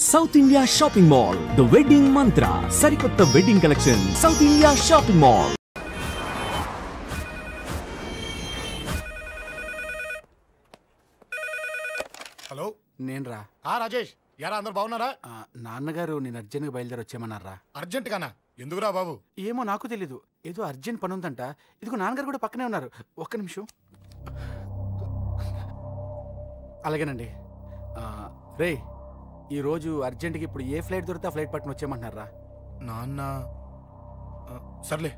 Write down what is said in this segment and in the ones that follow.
South India shopping mall the wedding మంత్ర సరికొత్త wedding collection south India shopping mall. Hello నేను రా రాజేష్ యారా అందరు బాగున్నారా? నాన్నగారు నేను అర్జెంట్గా బయలుదేరి వచ్చేయమన్నారా? అర్జెంట్ గానా? ఎందుకురా బాబు? ఏమో నాకు తెలీదు, ఏదో అర్జెంట్ పని ఉందంట. ఇదిగో నాన్నగారు కూడా పక్కనే ఉన్నారు. ఒక్క నిమిషం. అలాగేనండి. రే, ఈరోజు అర్జెంట్కి ఇప్పుడు ఏ ఫ్లైట్ దొరికితే ఆ ఫ్లైట్ పట్టుకుని వచ్చేయమంటున్నారా? నాన్న సర్లే.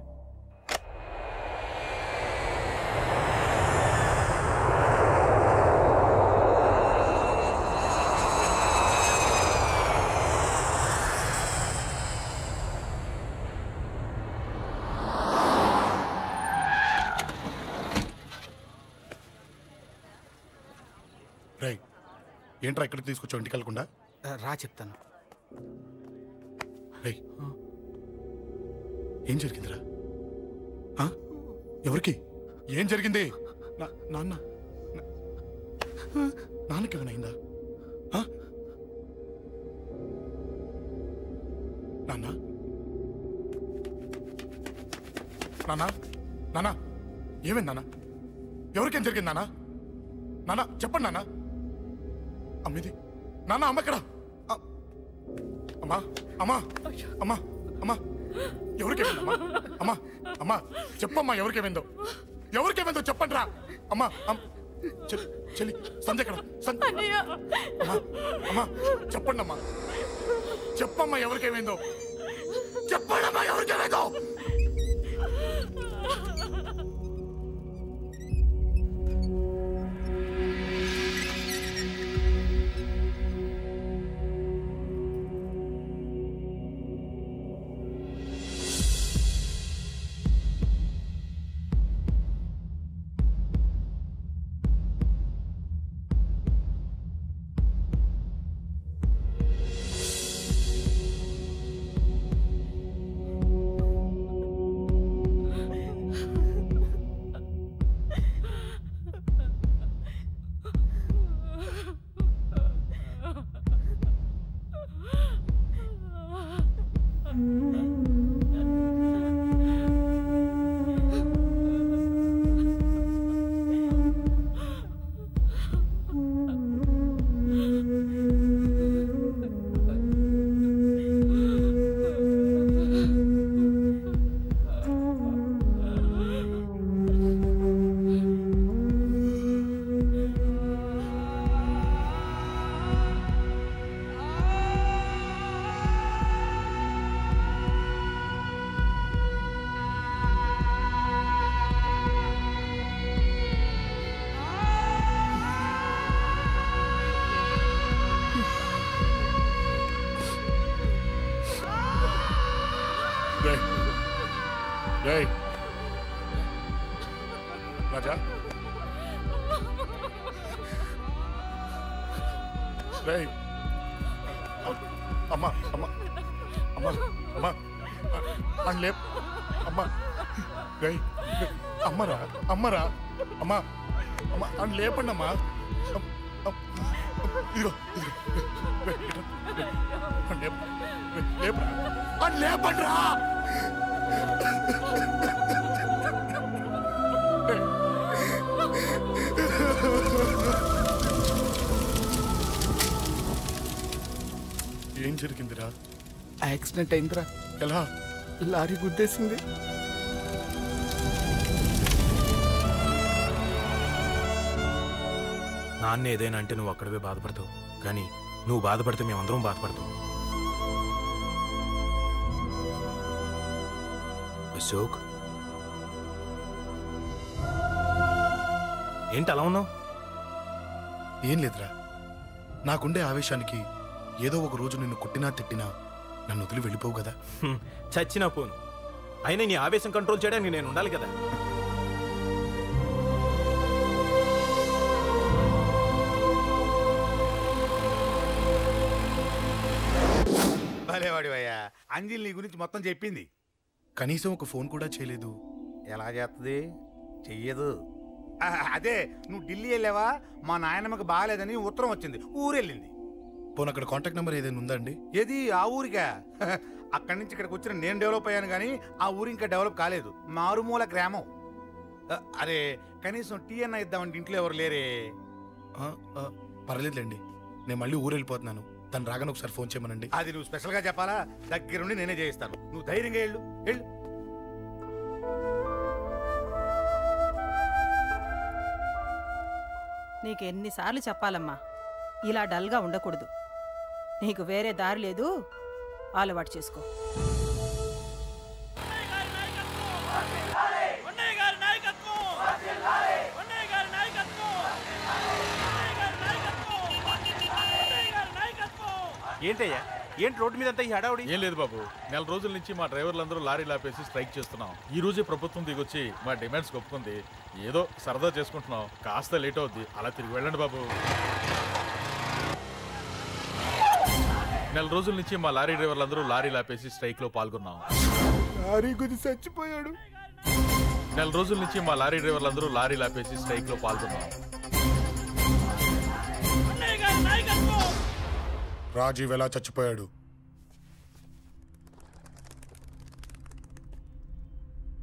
రై, ఏంట్రా ఇక్కడికి తీసుకొచ్చావు ఇంటికి వెళ్ళకుండా? రా చెప్తాను. రై, ఏం జరిగిందిరా? ఎవరికి ఏం జరిగింది? నాన్నకి ఏమైనా అయిందా? నాన్న నాన్న నాన్న ఏమైంది నాన్న? ఎవరికేం జరిగింది నాన్న? నాన్న చెప్పండి నాన్న. అమ్మిది నాన్న, అమ్మ ఎక్కడ? అమ్మా అమ్మా అమ్మా అమ్మా ఎవరికేమైందమ్మా? అమ్మా అమ్మా చెప్పమ్మా, ఎవరికేమైందో? ఎవరికేమైందో చెప్పండి రా. అమ్మా చెల్లి సంధ్య ఎక్కడ? అమ్మా అమ్మా చెప్పండి అమ్మా, చెప్పమ్మా ఎవరికేమైందో చెప్పండి అమ్మా, ఎవరికేమైందో? రాజా, అమ్మా అమ్మా అమ్మా అమ్మా అని లేప్ అమ్మా. అమ్మరా అమ్మరా అమ్మా అమ్మా అని లేపండి అమ్మా. ఇదిగో ఇదిగో అని లేపండి రా. ఏం జరిగిందిరా? యాక్సిడెంట్ అయిందిరా. ఎలా? లారీ గుద్దేసింది. నాన్న ఏదైనా అంటే నువ్వు అక్కడవే బాధపడతావు, కానీ నువ్వు బాధపడితే మేమందరం బాధపడతాం. అశోక్, ఏంటి అలా ఉన్నావు? ఏం లేదురా, నాకుండే ఆవేశానికి ఏదో ఒక రోజు నిన్ను కొట్టినా తిట్టినా నన్ను వదిలి వెళ్ళిపోవు కదా. చచ్చినా పోను, అయినా నీ ఆవేశం కంట్రోల్ చేయడానికి నేను ఉండాలి కదా. భలేవాడివయ్యా, అంజలి నీ గురించి మొత్తం చెప్పింది. కనీసం ఒక ఫోన్ కూడా చేయలేదు. ఎలా చేస్తుంది? చెయ్యదు. అదే నువ్వు ఢిల్లీ వెళ్ళావా, మా నాయనమ్మకి బాగాలేదని ఉత్తరం వచ్చింది, ఊరెళ్ళింది. పోనీ అక్కడ కాంటాక్ట్ నెంబర్ ఏదైనా ఉందా అండి? ఏది ఆ ఊరికా? అక్కడి నుంచి ఇక్కడికి వచ్చిన నేను డెవలప్ అయ్యాను కానీ ఆ ఊరు ఇంకా డెవలప్ కాలేదు. మారుమూల గ్రామం. అరే కనీసం టీ అన్న ఇద్దామంటే ఇంట్లో ఎవరు లేరే. పర్లేదులేండి, నేను మళ్ళీ ఊరు వెళ్ళిపోతున్నాను. తను రాగానే ఒకసారి ఫోన్ చేయమనండి. అది నువ్వు స్పెషల్గా చెప్పాలా? దగ్గరుండి నేనే చేయిస్తాను. నువ్వు ధైర్యంగా వెళ్ళు వెళ్ళు. నీకు ఎన్నిసార్లు చెప్పాలమ్మా, ఇలా డల్గా ఉండకూడదు. నీకు వేరే దారి లేదు, అలవాటు చేసుకో. ఏంటయ్యా, ఏంటి రోడ్డు మీద అంతా ఈ హడావుడి? ఏం లేదు బాబు, నెల రోజుల నుంచి మా డ్రైవర్లందరూ లారీలు ఆపేసి స్ట్రైక్ చేస్తున్నాం. ఈ రోజే ప్రభుత్వం దిగొచ్చి మా డిమాండ్స్ ఒప్పుకుంది. ఏదో సరదా చేసుకుంటున్నాం, కాస్త లేట్ అవుద్ది, అలా తిరిగి వెళ్ళండి బాబు. నెల రోజుల నుంచి మా లారీ డ్రైవర్లందరూ లారీలు ఆపేసి స్ట్రైక్ లో పాల్గొన్నాం. లారీ గుద్ది చచ్చిపోయాడు. నెల రోజుల నుంచి మా లారీ డ్రైవర్లందరూ లారీలు ఆపేసి స్ట్రైక్ లో పాల్గొన్నాం. రాజీవ్ ఎలా చచ్చిపోయాడు?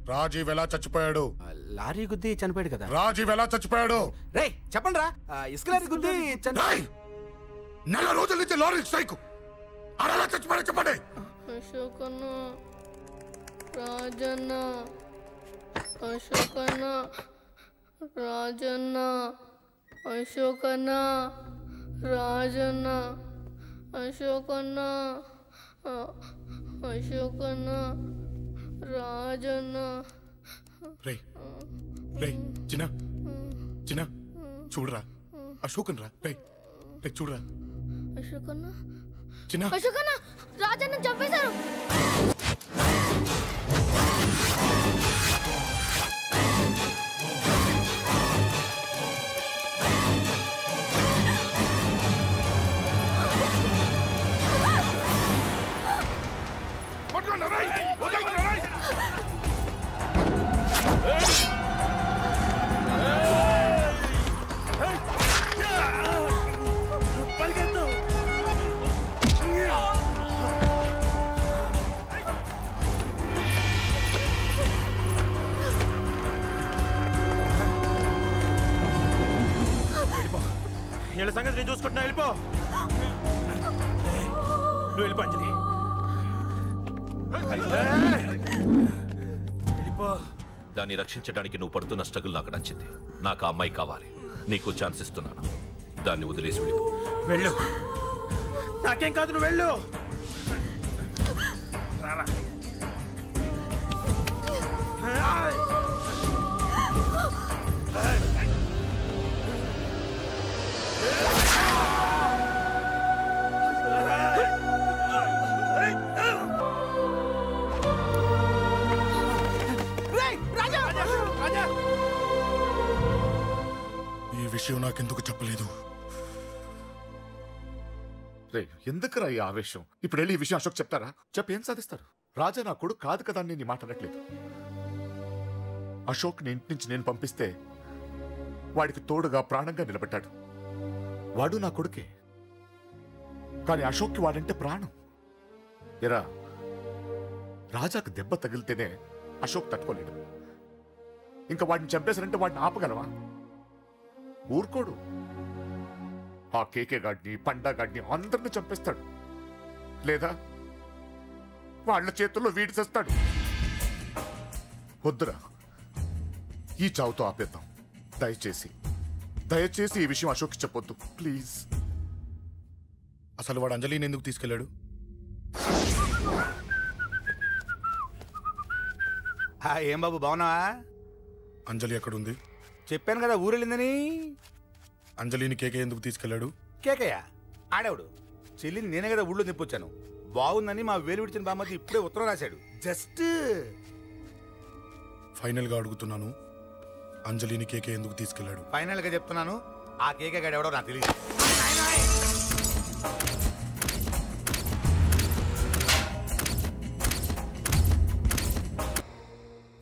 రాజీవ్ ఎలా చచ్చిపోయాడు? లారీ గుద్ది చనిపోయాడు కదా. రాజీవ్ ఎలా చచ్చిపోయాడు? రే చెప్పండి రా. ఇసుక లారీ గుద్ది నెల రోజుల నుంచి లారీ స్ట్రైక్. అలా చచ్చిపోయాడు చెప్పండి. అశోకన్న, రాజన్న, అశోకన్న, రాజన్న, అశోకన్న, రాజన్న, అశోకన్న, అశోకన్న, రాజన్న. రే రే చిన్న చిన్న చూడరా, అశోకన్ రా. రే రే చూడరా. అశోకన్న, చిన్న అశోకన్న, రాజన్న చంపేశారు. వీళ్ళ సంగతి నేను చూసుకుంటున్నా, వెళ్ళిపో. నువ్వు వెళ్ళిపో అంజలి. దాన్ని రక్షించడానికి నువ్వు పడుతున్న స్ట్రగుల్ నాకు నచ్చింది. నాకు ఆ అమ్మాయి కావాలి. నీకు ఛాన్స్ ఇస్తున్నాను. దాన్ని వదిలేసి వెళ్ళిపో. వెళ్ళు. నాకేం కాదు, నువ్వు వెళ్ళు. ఈ విషయం నాకెందుకు చెప్పలేదు? రే ఎందుకురా ఈ ఆవేశం? ఇప్పుడు వెళ్ళి ఈ విషయం అశోక్ చెప్తారా? చెప్పి ఏం సాధిస్తారు? రాజా నా కొడుకు కాదు కదా అని నేను మాట్లాడట్లేదు. అశోక్ ని ఇంటి నుంచి నేను పంపిస్తే వాడికి తోడుగా ప్రాణంగా నిలబడ్డాడు. వాడు నా కొడుకే, కానీ అశోక్కి వాడంటే ప్రాణం. ఎరా రాజాకు దెబ్బ తగిలితేనే అశోక్ తట్టుకోలేడు. ఇంకా వాడిని చంపేశారంటే వాడిని ఆపగలవా? ఊరుకోడు. ఆ కేకే గాడిని, పండా గాడిని అందరిని చంపేస్తాడు. లేదా వాళ్ళ చేతుల్లో వీడి చేస్తాడు. వద్దురా, ఈ చావుతో ఆపేద్దాం. దయచేసి దయచేసి ఈ విషయం అశోక్ చెప్పొద్దు ప్లీజ్. అసలు వాడు అంజలిని ఎందుకు తీసుకెళ్ళాడు? ఏం బాబు బాగున్నావా? అంజలి ఎక్కడుంది? చెప్పాను కదా ఊరెళ్ళిందని. అంజలిని కేకే ఎందుకు తీసుకెళ్లాడు? కేకయ్య ఆడేవాడు. చెల్లిని నేనే కదా ఊళ్ళో నిప్పొచ్చాను. బాగుందని మా వేలు విడిచిన బామ్మది ఇప్పుడే ఉత్తరం రాశాడు. జస్ట్ ఫైనల్ గా అడుగుతున్నాను, అంజలిని కేకే ఎందుకు తీసుకెళ్లాడు? ఫైనల్ గా చెప్తున్నాను, ఆ కేకే గాడు ఎవడో నాకు తెలియదు.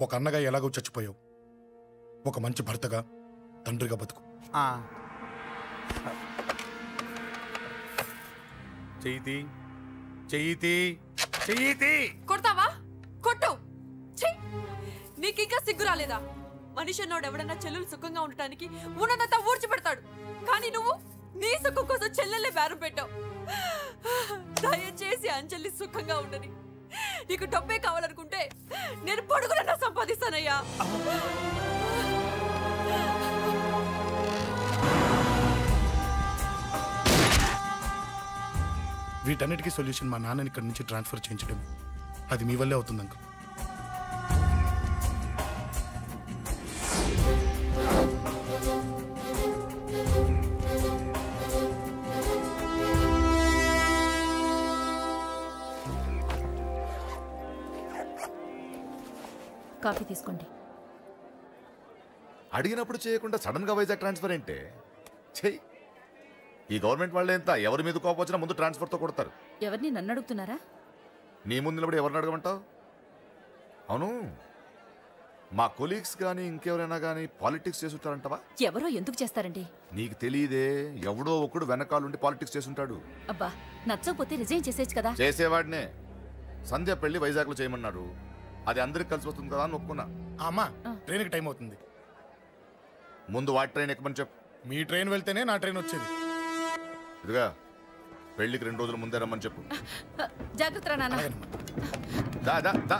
ఒక అన్నగా ఎలాగో చచ్చిపోయావు, ఒక మంచి భర్తగా, తండ్రిగా బతుకు. చెయ్యితి చెయ్యితి చెయ్యితి. కొడతావా? కొట్టు. నీకింకా సిగ్గు రాలేదా? మనిషి అన్నోడు ఎవడన్నా చెల్లెలు సుఖంగా ఉండటానికి ఉన్నదంతా ఊడ్చిపెడతాడు. కానీ నువ్వు నీ సుఖం కోసం చెల్లెల్ని బేరం పెట్టావు. దయచేసి అంజలి సుఖంగా ఉండని. నీకు డబ్బే కావాలనుకుంటే నేను పొడుగునన్నా సంపాదిస్తానయ్యా. వీటన్నిటికీ సొల్యూషన్ మా నాన్నని ఇక్కడి నుంచి ట్రాన్స్ఫర్ చేయించడం. అది మీ వల్లే అవుతుంది అంకుల్. కాఫీ తీసుకోండి. అడిగినప్పుడు చేయకుండా సడన్ గా వైజాగ్ ట్రాన్స్ఫర్ ఏంటే? చెయ్యి. ఈ గవర్నమెంట్ వాళ్ళే ఎంత ఎవరి మీద కోపం వచ్చినా ముందు ట్రాన్స్ఫర్తో కొడతారు. ఎవరిని నన్ను అడుగుతున్నారా? నీ ముందు నిలబడి ఎవరిని అడగమంటావు? అవును, మా కొలీగ్స్ కానీ ఇంకెవరైనా కానీ పాలిటిక్స్ చేస్తుంటారంటవా? ఎవరో ఎందుకు చేస్తారండి? నీకు తెలియదే, ఎవడో ఒకడు వెనకాలండి పాలిటిక్స్ చేస్తుంటాడు. అబ్బా, నచ్చకపోతే రిజైన్ చేసేయచ్చు కదా. చేసేవాడినే. సంధ్య పెళ్లి వైజాగ్ లో చేయమన్నాడు. అది అందరికి కలిసి వస్తుంది కదా అని ఒప్పుకున్నా. అమ్మా, ట్రైన్కి టైం అవుతుంది. ముందు వాటి ట్రైన్ ఎక్కమని చెప్పు. మీ ట్రైన్ వెళ్తేనే నా ట్రైన్ వచ్చేది. ఇదిగా పెళ్లికి 2 రోజుల ముందే రమ్మని చెప్పు. జాగ్రత్త నాన్న. జాగ్రత్త.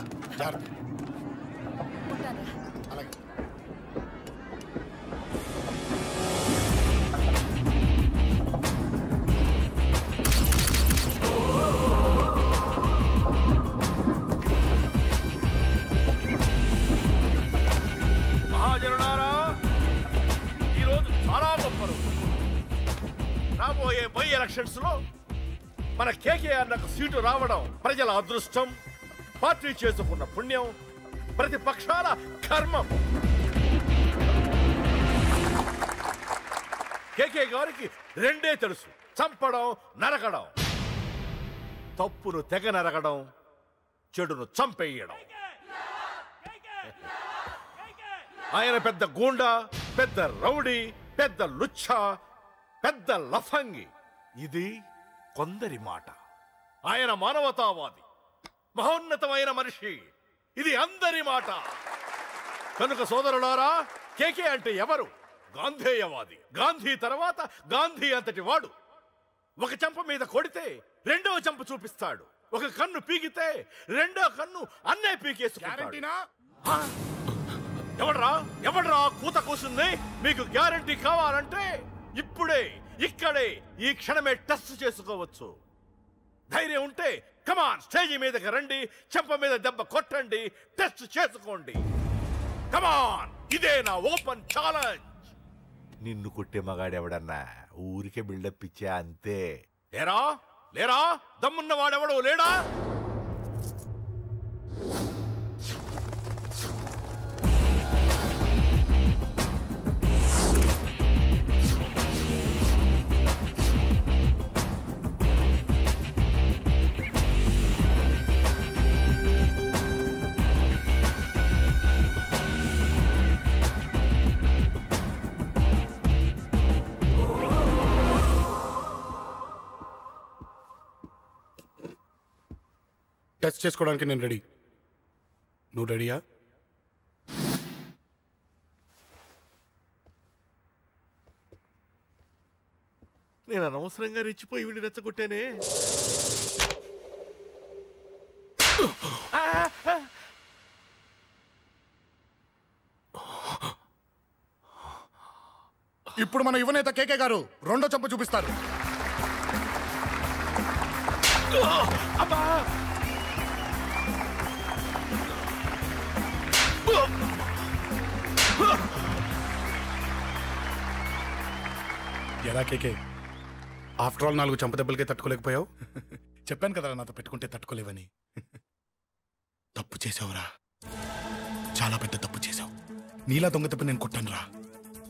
అలాగే. మహాజనులారా, ఈరోజు చాలా గొప్ప రోజు. రాబోయే బై ఎలక్షన్స్ లో మన కేకేఆర్ నాకు సీటు రావడం ప్రజల అదృష్టం, పార్టీ చేసుకున్న పుణ్యం, ప్రతిపక్షాల కర్మం. కేకే గారికి 2 తెలుసు: చంపడం, నరకడం. తప్పును తెగ నరకడం, చెడును చంపేయడం. ఆయన పెద్ద గూండా, పెద్ద రౌడీ, పెద్ద లుచ్చా, పెద్ద లఫంగి. ఇది కొందరి మాట. ఆయన మానవతావాది, మహోన్నతమైన మనిషి. ఇది అందరి మాట. కనుక సోదరులారా, కేకే అంటే ఎవరు? గాంధేయవాది. గాంధీ తర్వాత గాంధీ అంతటి వాడు. ఒక చెంప మీద కొడితే 2వ చెంప చూపిస్తాడు. ఒక కన్ను పీకితే 2వ కన్ను అన్నే పీకేసుకుంటాడు. ఎవడ్రా కూత కూసింది? మీకు గ్యారంటీ కావాలంటే ఇప్పుడే, ఇక్కడే, ఈ క్షణమే టెస్ట్ చేసుకోవచ్చు. ధైర్యం ఉంటే కమాన్, స్టేజీ మీదకి రండి, చెంప మీద దెబ్బ కొట్టండి, టెస్ట్ చేసుకోండి. కమాన్, ఇదే నా ఓపెన్ ఛాలెంజ్. నిన్ను కొట్టే మగాడెవడన్నా ఊరికే బిల్డప్ ఇచ్చా అంతే. లేరా దమ్మున్న వాడెవడో లేడా? టచ్ చేసుకోవడానికి నేను రెడీ. నువ్వు రెడీయా? నేను అనవసరంగా రెచ్చిపోయి వీడిని రెచ్చగొట్టానే. ఇప్పుడు మన యువనేత కేకే గారు 2వ చెంప చూపిస్తారు. ఎలా కేకే, ఆఫ్టర్ ఆల్ 4 చంపదెబ్బలకే తట్టుకోలేకపోయావు? చెప్పాను కదా నాతో పెట్టుకుంటే తట్టుకోలేవని. తప్పు చేసావురా, చాలా పెద్ద తప్పు చేసావు. నీలా దొంగ దెబ్బ నేను కొట్టానురా.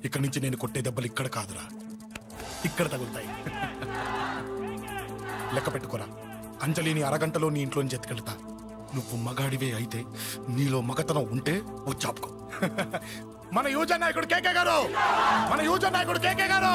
ఇక్కడి నుంచి నేను కొట్టే దెబ్బలు ఇక్కడ కాదురా, ఇక్కడ తగులుతాయి. లెక్క పెట్టుకోరా, అంజలిని అరగంటలో నీ ఇంట్లోంచి ఎత్తుకెళ్తా. నువ్వు మగాడివే అయితే, నీలో మగతనం ఉంటే ఓ చాపుకో. మన యువజన నాయకుడు కేకే గారు, మన యువజన నాయకుడు కేకే గారు.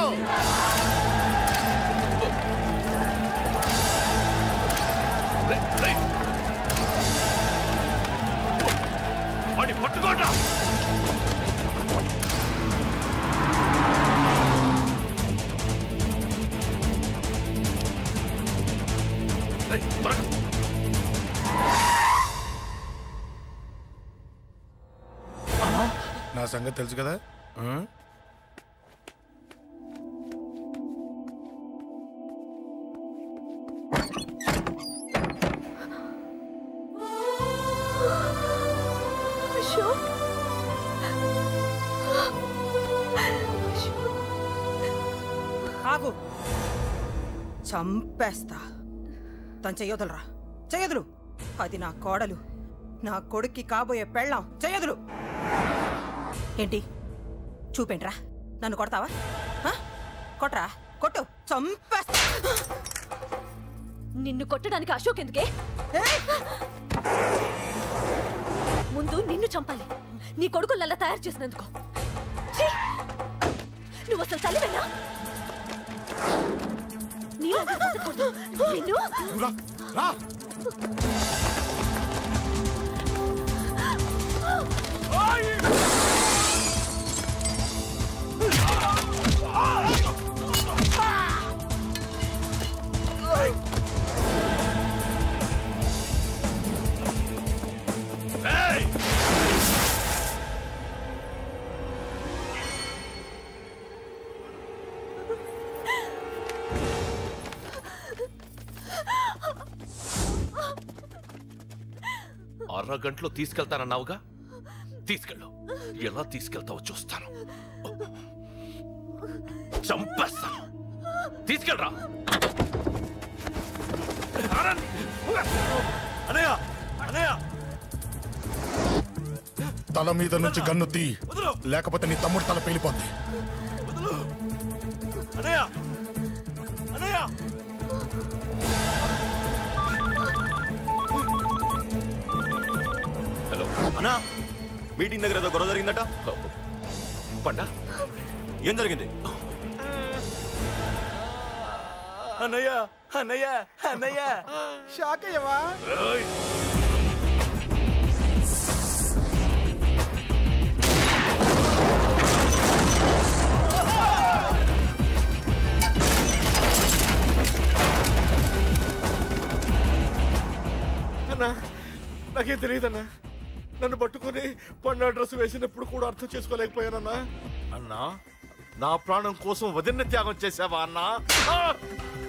నా సంగతి తెలుసు కదా. ఆగు, చంపేస్తా. తను చెయ్యొదలరా, చెయ్యదులు. అది నా కోడలు, నా కొడుక్కి కాబోయే పెళ్ళాం. చెయ్యదులు. ఏంటి చూపేంట్రా? నన్ను కొడతావా? కొట్రా, కొట్టు, చంపేస్తా. నిన్ను కొట్టడానికి అశోక్ ఎందుకే? ముందు నిన్ను చంపాలి, నీ కొడుకులల్లా తయారు చేసినందుకు. నువ్వు అసలు తల్లివేనా? నిన్ను అరగంటలో తీసుకెళ్తానన్నావుగా, తీసుకెళ్ళు. ఎలా తీసుకెళ్తావో చూస్తాను. చంపేస్తాను. తీసుకెళ్ళరా. తల మీద నుంచి గన్ను తీ, లేకపోతే నీ తమ్ముడు తల పేలిపోద్ది. హలో అన్నా, మీటింగ్ దగ్గర ఏదో గొడవ జరిగిందట. పండా, ఏం జరిగింది? అన్నయ్య అన్నయ్య అన్నయ్య, షాక్ అయ్యవా? అన్నా, నాకేం తెలియదన్నా. నన్ను పట్టుకుని పండు డ్రెస్ వేసినప్పుడు కూడా అర్థం చేసుకోలేకపోయానన్నా. అన్నా, నా ప్రాణం కోసం వదిన త్యాగం చేసావా అన్నా?